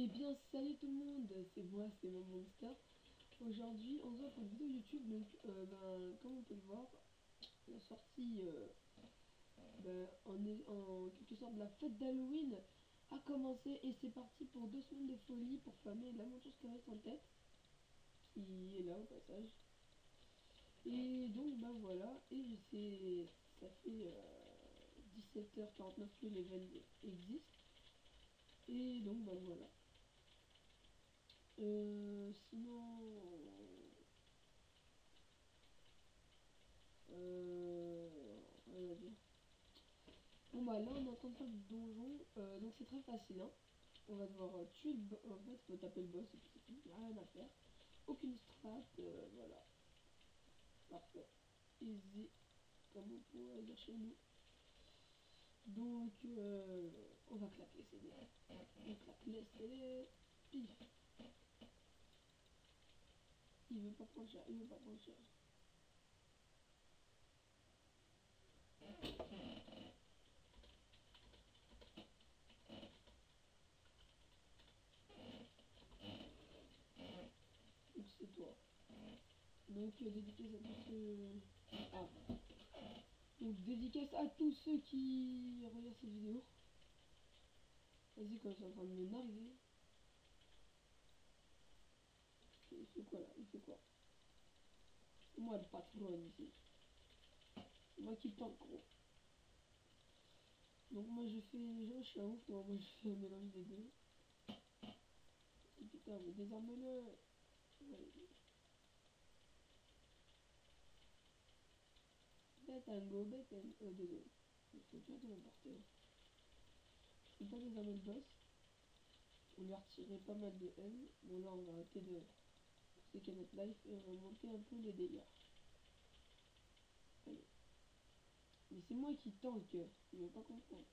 Eh bien, salut tout le monde, c'est moi, c'est mon Monster. Aujourd'hui, on se voit pour une vidéo YouTube. Donc, comme on peut le voir, la sortie, en quelque sorte, de la fête d'Halloween a commencé et c'est parti pour 2 semaines de folie pour fermer l'aventure Scarlet en tête, qui est là au passage. Et donc, voilà, et ça fait 17h49 que l'événement existe. Et donc, voilà. Sinon, rien à dire. Bon là on est en train de faire du donjon, donc c'est très facile hein. On va devoir tuer le boss, en fait faut taper le boss et puis c'est tout, rien à faire. Aucune strat, voilà. Parfait. Easy, comme on pourrait dire chez nous. Donc on va claquer les CD. On claque les CD. Pif. Il veut pas prendre cher, il veut pas prendre cher. Donc c'est toi. Donc dédicace à tous ceux... Ah. Donc dédicace à tous ceux qui regardent cette vidéo. Vas-y quand je suis en train de me narguer. Il fait quoi là? Il fait quoi? C'est moi le patron ici. C'est moi qui tank gros. Donc moi je suis un ouf, moi je fais un mélange des deux. Et putain mais désarme-le. Betango, désolé. Il faut que de m'emporter. Je peux pas désarmer le boss. On lui a retiré pas mal de haine. Bon là on va arrêter de séquer notre life et on va monter un peu les dégâts. Allez. Mais c'est moi qui tank, il veut pas comprendre.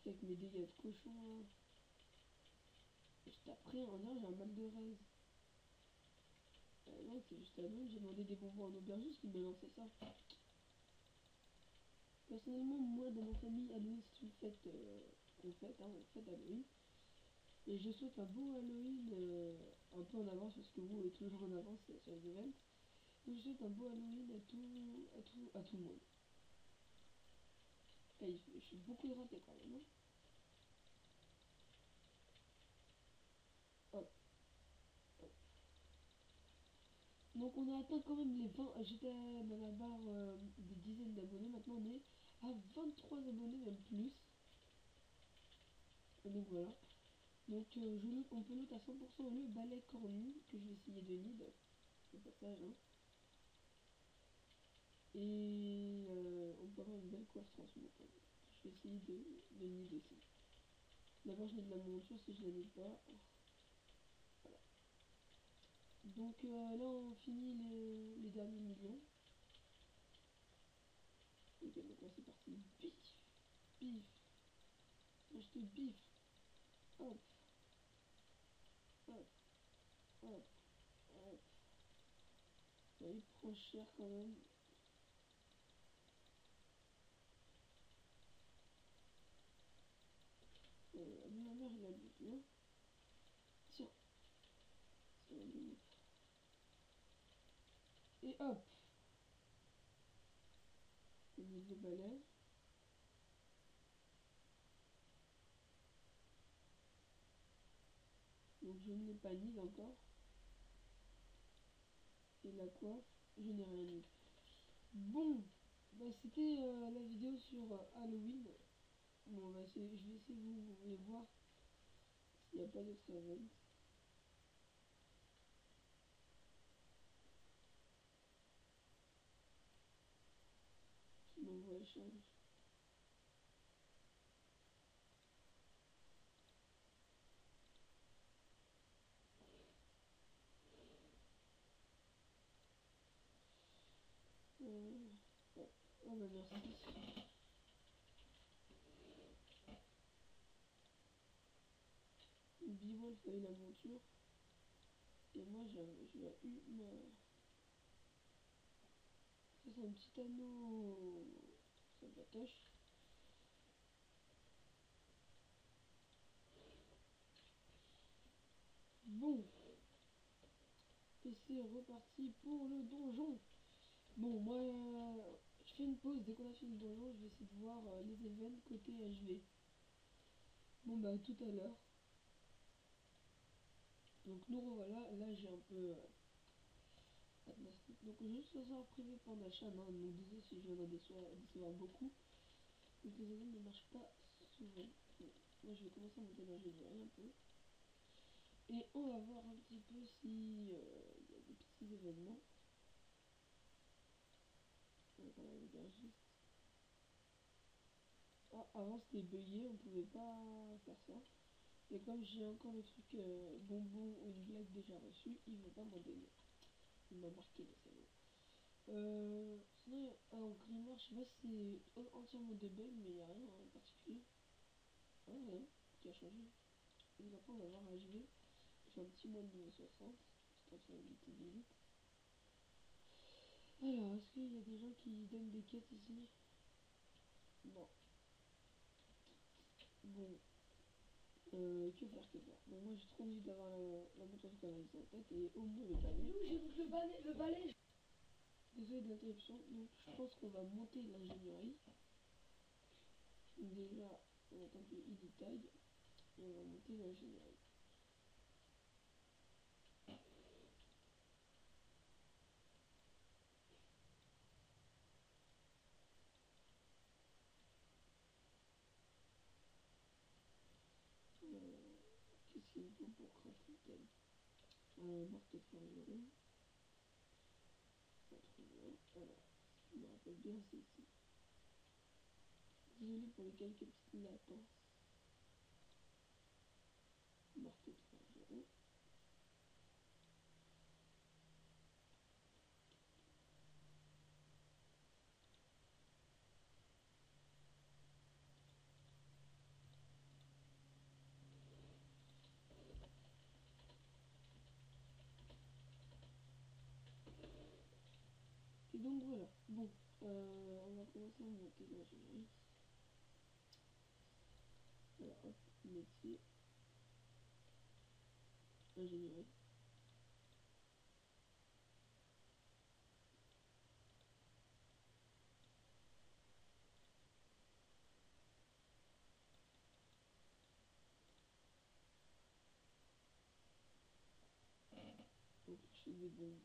Avec mes dégâts de cochon là. Et je taperai, on dirait j'ai un mal de raise. Non, c'est juste Halloween, j'ai demandé des bonbons à un aubergiste qui m'a lancé ça. Personnellement, moi, dans ma famille, Halloween, c'est une fête qu'on fête, hein, on fête Halloween. Et je souhaite un beau Halloween, un peu en avance, parce que vous êtes toujours en avance sur les events. Donc je souhaite un beau Halloween à tout le monde. Et je suis beaucoup hydraté quand même, hein. Hop, hop. Donc on a atteint quand même les 20, j'étais dans la barre des dizaines d'abonnés, maintenant on est à 23 abonnés, même plus. Et donc voilà. Donc on peut noter à 100% le balai cornu que je vais essayer de nid au passage. Hein. Et on peut avoir une belle coiffe transmute. Hein. Je vais essayer de nid aussi. D'abord je nid de la monture si je la nid pas. Voilà. Donc là on finit les derniers millions. Ok donc là c'est parti. Bif. Bif. Là, je te bif. Hop. Hop. Hop. Hop. Ça il prend cher quand même. Ma mère il a bu, hein. Tiens. Tiens, et hop. Le niveau balai. Donc je ne l'ai pas mis encore. Et la coiffe, je n'ai rien mis. Bon, c'était la vidéo sur Halloween. Bon, je vais essayer de vous voulez voir s'il n'y a pas d'autres events. Qui m'envoie échange. Ouais. Oh bah merci. Bivol a eu la monture. Et moi j'ai eu ma... Ça c'est un petit anneau. Ça batoche. Bon, et c'est reparti pour le donjon. Bon, moi, je fais une pause. Dès qu'on a fini le donjon, je vais essayer de voir les événements côté HV. Bon, bah, tout à l'heure. Donc, nous revoilà. Là, j'ai un peu... donc, juste ce soir privé pour Nashan. Hein, donc, désolé si je viens d'en décevoir beaucoup. Donc, les événements ne marchent pas souvent. Bon, moi, je vais commencer à monter l'ingénierie un peu. Et on va voir un petit peu si y a des petits événements. Donc, on va regarder juste. Ah, avant c'était bugué, on pouvait pas faire ça. Et comme j'ai encore le truc bonbon ou une blague déjà reçue, il veut pas m'en donner. Il m'a marqué le salaud. Sinon, en grimoire, je sais pas si c'est entièrement des bugs, mais il n'y a rien en particulier. Ah, rien qui a changé. Et donc après, on va voir HV. J'ai un petit mois de niveau 60, histoire de faire une petite visite. Alors, est-ce qu'il y a des gens qui donnent des quêtes ici? Non. Bon, que faire. Bon, moi j'ai trop envie d'avoir la monture de canalisation en tête et au moins le balai. Le balai. Désolé de l'interruption, donc je pense qu'on va monter l'ingénierie. Donc déjà, on attend que il taille et on va monter l'ingénierie. Qu'est-ce qu'il faut pour crafter le thème? Marteau de forgeron. Pas trop bien. Alors, si je me rappelle bien, c'est ici. Désolé pour les quelques petites latences. Marteau de forgeron. Et donc voilà. Bon, on va commencer à monter l'ingénierie. Alors hop, métier, ingénierie. Donc je fais des bonbons.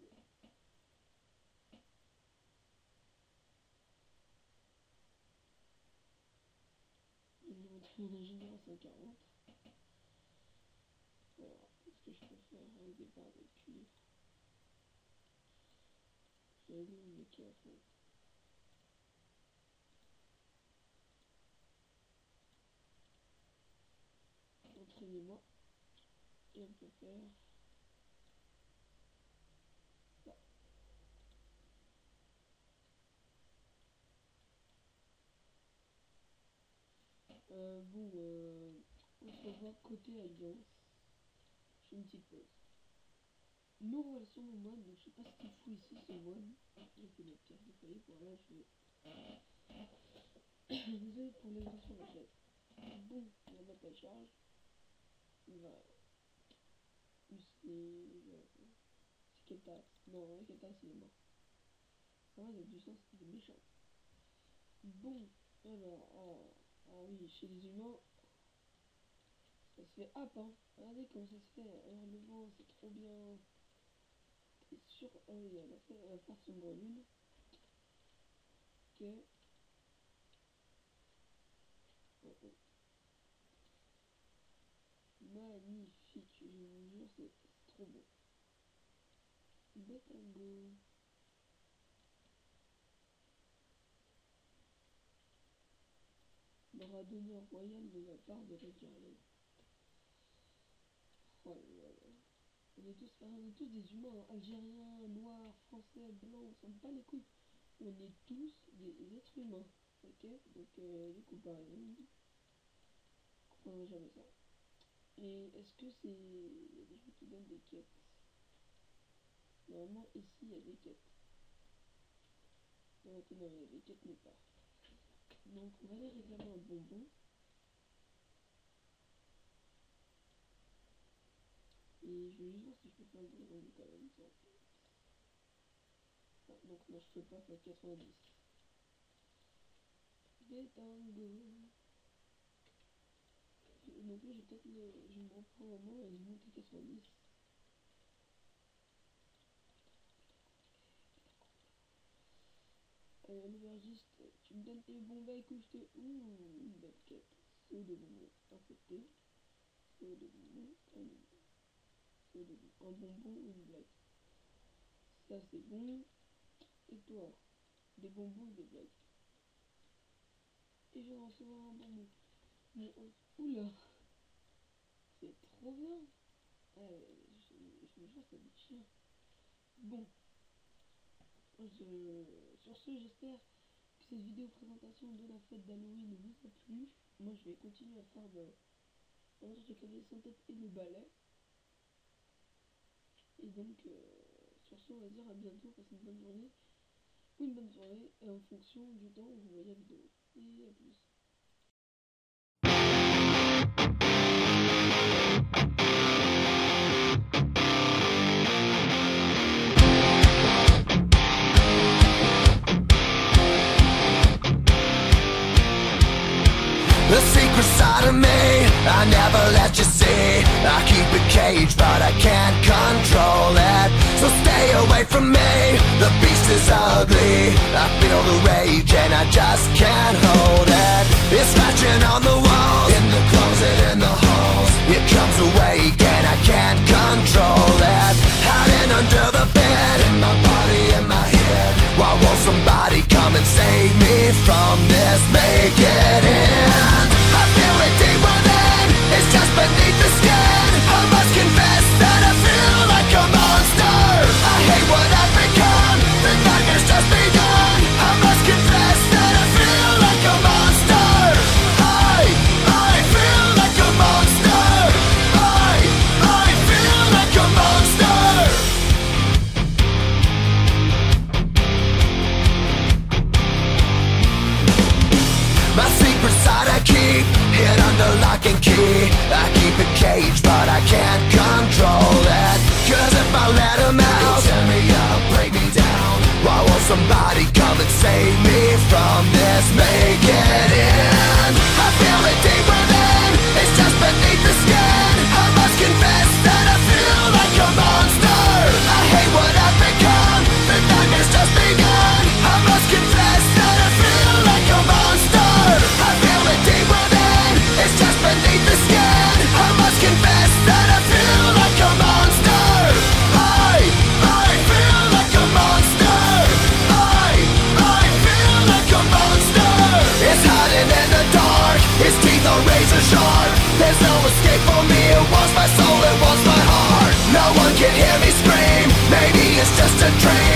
Je vais montrer mon ingénieur à 140. Alors, qu'est-ce que je peux faire avec des barres de cuivre? Je vais régler mon métier à fond. Entraînez-moi. Et on peut faire ça. Bon, on se revoit côté alliance. Je fais une petite pause. Nous revoilà sur mon mode, donc je sais pas ce qu'il fout ici ce mode. J'ai fait des pièces de foyer, voilà, je vais. Désolé pour les gens sur la chaise. Bon, on va mettre la charge. Il va. C'est Keltas. Non, Keltas il est mort. Ah ouais, il a du sens, il est méchant. Bon, alors, ah oui, chez les humains, ça se fait hop, hein. Regardez comment ça se fait. Alors le vent, c'est trop bien. T'es sûr? Ah oui, elle va faire sombre lune. Ok. Oh, oh. Magnifique, je vous jure, c'est trop beau. Betango. Bras d'honneur royal de la part de Régarienne. Oh là là. On est tous des humains, hein. Algériens, noirs, français, blancs, on s'en bat les couilles. On est tous des êtres humains. Ok? Donc les comparaisons, je comprendrai jamais ça. Et est-ce que c'est. Il y a des gens qui donnent des quêtes? Normalement, ici, il y a des quêtes. Non, ok, non, il y a des quêtes nulle part. Donc, on va aller réclamer un bonbon. Et je vais juste voir si je peux faire le bruit rendu quand même. Ah, donc non, je peux pas faire 90. Des tangos. Donc là, je vais peut-être je me reprends un moment et je monte à 90. Allez, l'aubergiste, tu me donnes tes bonbons que je te... Ouh, une belle quête. CO de bonbons, accepté. CO de bonbons, terminé. CO de bonbons, un bonbon ou une blague. Ça, c'est bon. Et toi, des bonbons ou des blagues. Et je viens de recevoir un bonbon. Bon, oula, c'est trop bien. Je me jure, ça déchire. Bon, sur ce, j'espère que cette vidéo présentation de la fête d'Halloween vous a plu. Moi, je vais continuer à faire un match de clavier sans tête et le ballet. Et donc, sur ce, on va dire à bientôt, passez une bonne journée ou une bonne soirée en fonction du temps où vous voyez la vidéo. Et à plus. The secret side of me, I never let you see. I keep it caged, but I can't control it. So stay away from me, the beast is ugly. I feel the rage and I just can't hold it. It's scratching on the walls, in the closet, in the halls. It comes awake and I can't control it. Hiding under the bed, in my body, in my head. Why won't somebody come and save me from this? Make it end. I feel it deep within, it's just beneath the skin. I must confess that I feel like a monster. I hate what I've become, the nightmare's just begun. I must confess that I feel like a monster. I feel like a monster. I feel like a monster. My secret side I keep hid under lock and key. I keep it caged, but I can't control it. Cause if I let him out, he'll tear me up, break me down. Why won't somebody come and save me from this? Make it end. I feel it deep within, it's just beneath the skin. I must confess that I feel like a monster. I hate what I've become, the nightmare's just begun. I must confess that I feel like a monster. I feel it deep within, it's just beneath the skin. I must confess that I feel like a monster. I feel like a monster. I feel like a monster. It's hiding in the dark, its teeth are razor sharp. There's no escape for me, it wants my soul, it wants my heart. No one can hear me scream, maybe it's just a dream.